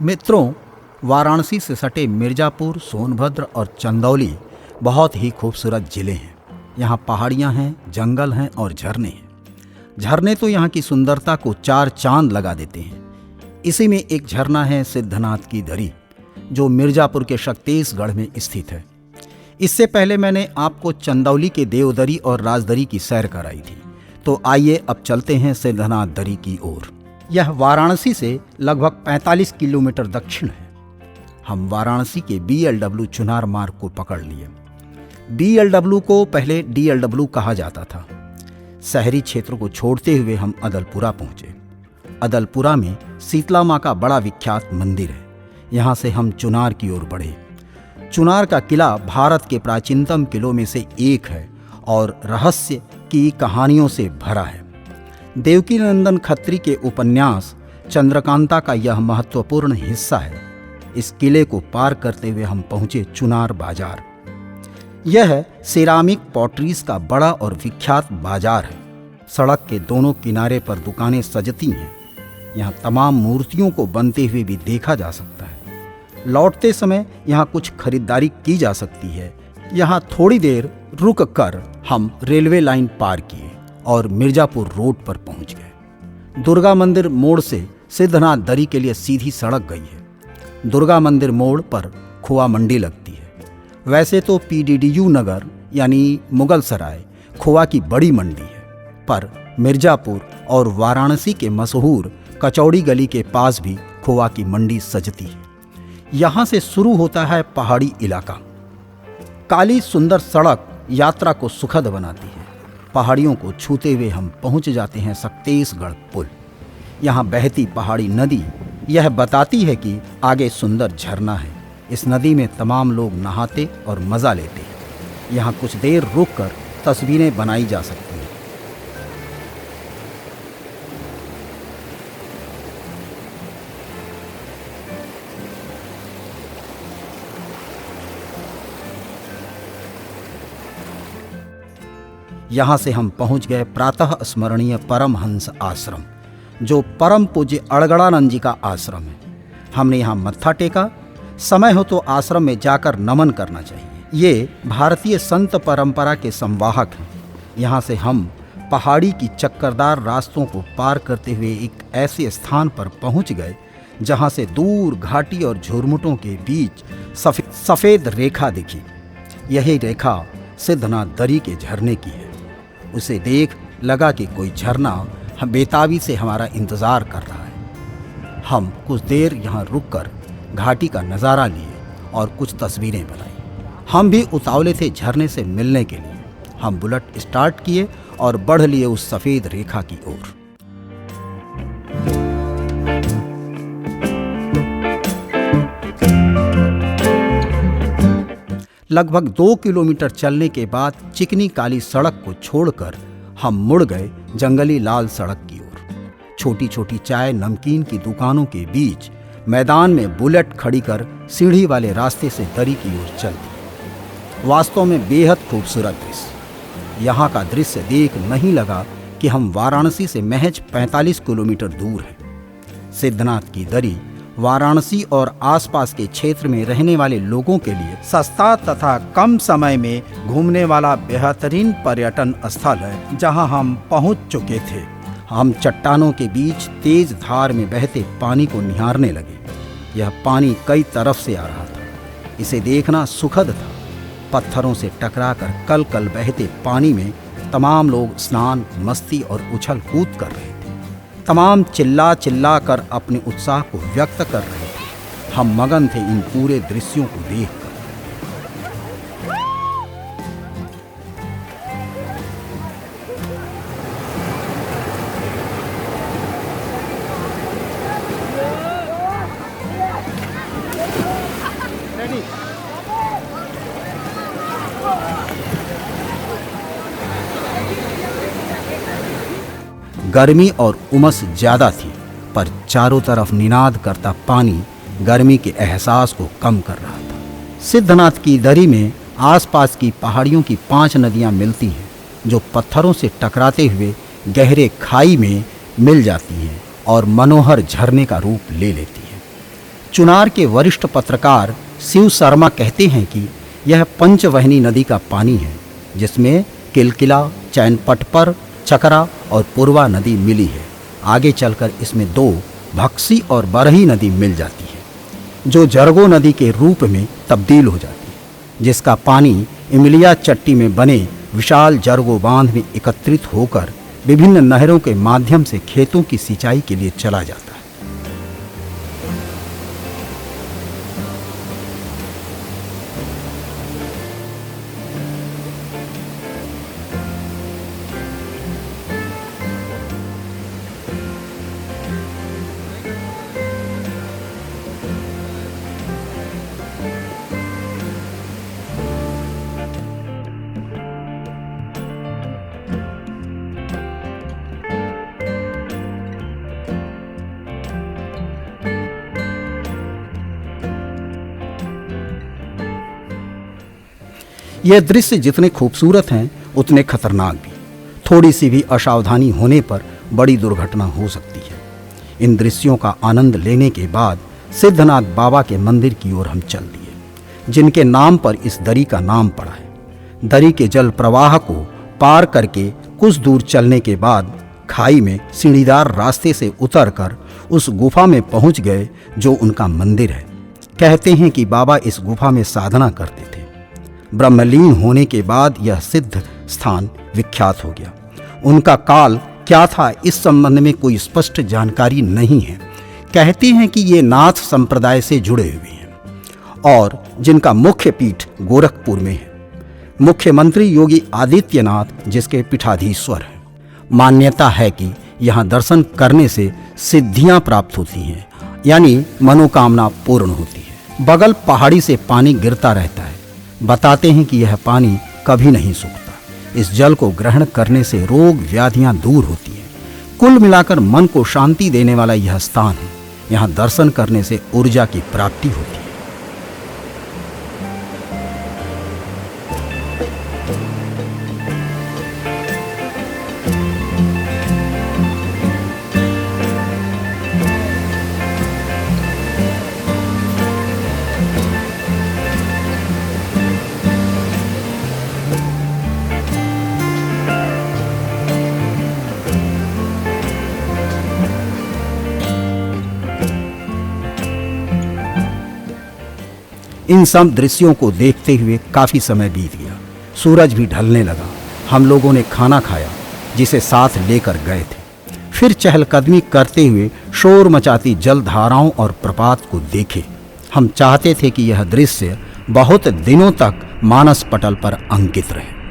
मित्रों, वाराणसी से सटे मिर्ज़ापुर, सोनभद्र और चंदौली बहुत ही खूबसूरत ज़िले हैं। यहाँ पहाड़ियाँ हैं, जंगल हैं और झरने हैं। झरने तो यहाँ की सुंदरता को चार चांद लगा देते हैं। इसी में एक झरना है सिद्धनाथ की दरी, जो मिर्ज़ापुर के शक्तिसगढ़ में स्थित है। इससे पहले मैंने आपको चंदौली के देवदरी और राजदरी की सैर कराई थी, तो आइए अब चलते हैं सिद्धनाथ दरी की ओर। यह वाराणसी से लगभग 45 किलोमीटर दक्षिण है। हम वाराणसी के BLW चुनार मार्ग को पकड़ लिए। BLW को पहले DLW कहा जाता था। शहरी क्षेत्र को छोड़ते हुए हम अदलपुरा पहुंचे। अदलपुरा में शीतला माँ का बड़ा विख्यात मंदिर है। यहाँ से हम चुनार की ओर बढ़े। चुनार का किला भारत के प्राचीनतम किलों में से एक है और रहस्य की कहानियों से भरा है। देवकीनंदन खत्री के उपन्यास चंद्रकांता का यह महत्वपूर्ण हिस्सा है। इस किले को पार करते हुए हम पहुंचे चुनार बाजार। यह सिरामिक पॉटरीज का बड़ा और विख्यात बाजार है। सड़क के दोनों किनारे पर दुकानें सजती हैं। यहाँ तमाम मूर्तियों को बनते हुए भी देखा जा सकता है। लौटते समय यहाँ कुछ खरीदारी की जा सकती है। यहाँ थोड़ी देर रुक कर हम रेलवे लाइन पार किए और मिर्ज़ापुर रोड पर पहुँच गए। दुर्गा मंदिर मोड़ से सिद्धनाथ दरी के लिए सीधी सड़क गई है। दुर्गा मंदिर मोड़ पर खोआ मंडी लगती है। वैसे तो PDDU नगर यानी मुगल सराय खोआ की बड़ी मंडी है, पर मिर्ज़ापुर और वाराणसी के मशहूर कचौड़ी गली के पास भी खोआ की मंडी सजती है। यहाँ से शुरू होता है पहाड़ी इलाका। काली सुंदर सड़क यात्रा को सुखद बनाती है। पहाड़ियों को छूते हुए हम पहुँच जाते हैं शक्तिसगढ़ पुल। यहाँ बहती पहाड़ी नदी यह बताती है कि आगे सुंदर झरना है। इस नदी में तमाम लोग नहाते और मज़ा लेते हैं। यहाँ कुछ देर रुककर तस्वीरें बनाई जा सकती हैं। यहाँ से हम पहुँच गए प्रातः स्मरणीय परमहंस आश्रम, जो परम पूज्य अड़गड़ानंद जी का आश्रम है। हमने यहाँ मत्था टेका। समय हो तो आश्रम में जाकर नमन करना चाहिए। ये भारतीय संत परंपरा के संवाहक हैं। यहाँ से हम पहाड़ी की चक्करदार रास्तों को पार करते हुए एक ऐसे स्थान पर पहुँच गए जहाँ से दूर घाटी और झुरमुटों के बीच सफ़ेद रेखा दिखी। यही रेखा सिद्धनाथ दरी के झरने की है। उसे देख लगा कि कोई झरना बेताबी से हमारा इंतज़ार कर रहा है। हम कुछ देर यहाँ रुककर घाटी का नज़ारा लिए और कुछ तस्वीरें बनाई। हम भी उतावले थे झरने से मिलने के लिए। हम बुलेट स्टार्ट किए और बढ़ लिए उस सफ़ेद रेखा की ओर। लगभग 2 किलोमीटर चलने के बाद चिकनी काली सड़क को छोड़कर हम मुड़ गए जंगली लाल सड़क की ओर। छोटी छोटी चाय नमकीन की दुकानों के बीच मैदान में बुलेट खड़ी कर सीढ़ी वाले रास्ते से दरी की ओर चल दी। वास्तव में बेहद खूबसूरत दृश्य। यहाँ का दृश्य देख नहीं लगा कि हम वाराणसी से महज 45 किलोमीटर दूर हैं। सिद्धनाथ की दरी वाराणसी और आसपास के क्षेत्र में रहने वाले लोगों के लिए सस्ता तथा कम समय में घूमने वाला बेहतरीन पर्यटन स्थल है, जहां हम पहुंच चुके थे। हम चट्टानों के बीच तेज धार में बहते पानी को निहारने लगे। यह पानी कई तरफ से आ रहा था। इसे देखना सुखद था। पत्थरों से टकराकर कल कल बहते पानी में तमाम लोग स्नान, मस्ती और उछल कूद कर रहे थे। तमाम चिल्ला चिल्ला कर अपने उत्साह को व्यक्त कर रहे थे। हम मगन थे इन पूरे दृश्यों को देखकर। गर्मी और उमस ज्यादा थी, पर चारों तरफ निनाद करता पानी गर्मी के एहसास को कम कर रहा था। सिद्धनाथ की दरी में आसपास की पहाड़ियों की 5 नदियां मिलती हैं, जो पत्थरों से टकराते हुए गहरे खाई में मिल जाती हैं और मनोहर झरने का रूप ले लेती हैं। चुनार के वरिष्ठ पत्रकार शिव शर्मा कहते हैं कि यह पंचवहनी नदी का पानी है, जिसमें किलकिला, चैनपटपर, चकरा और पूर्वा नदी मिली है। आगे चलकर इसमें दो भक्सी और बरही नदी मिल जाती है, जो जरगो नदी के रूप में तब्दील हो जाती है, जिसका पानी इमलिया चट्टी में बने विशाल जरगो बांध में एकत्रित होकर विभिन्न नहरों के माध्यम से खेतों की सिंचाई के लिए चला जाता है। यह दृश्य जितने खूबसूरत हैं उतने खतरनाक भी। थोड़ी सी भी असावधानी होने पर बड़ी दुर्घटना हो सकती है। इन दृश्यों का आनंद लेने के बाद सिद्धनाथ बाबा के मंदिर की ओर हम चल दिए, जिनके नाम पर इस दरी का नाम पड़ा है। दरी के जल प्रवाह को पार करके कुछ दूर चलने के बाद खाई में सीढ़ीदार रास्ते से उतरकर उस गुफा में पहुंच गए, जो उनका मंदिर है। कहते हैं कि बाबा इस गुफा में साधना करते थे। ब्रह्मलीन होने के बाद यह सिद्ध स्थान विख्यात हो गया। उनका काल क्या था, इस संबंध में कोई स्पष्ट जानकारी नहीं है। कहते हैं कि ये नाथ संप्रदाय से जुड़े हुए हैं और जिनका मुख्य पीठ गोरखपुर में है। मुख्यमंत्री योगी आदित्यनाथ जिसके पीठाधीश्वर हैं। मान्यता है कि यहाँ दर्शन करने से सिद्धियां प्राप्त होती हैं, यानी मनोकामना पूर्ण होती है। बगल पहाड़ी से पानी गिरता रहता है। बताते हैं कि यह पानी कभी नहीं सूखता। इस जल को ग्रहण करने से रोग व्याधियां दूर होती हैं। कुल मिलाकर मन को शांति देने वाला यह स्थान है। यहाँ दर्शन करने से ऊर्जा की प्राप्ति होती है। इन सब दृश्यों को देखते हुए काफी समय बीत गया। सूरज भी ढलने लगा। हम लोगों ने खाना खाया, जिसे साथ लेकर गए थे। फिर चहलकदमी करते हुए शोर मचाती जलधाराओं और प्रपात को देखे। हम चाहते थे कि यह दृश्य बहुत दिनों तक मानस पटल पर अंकित रहे।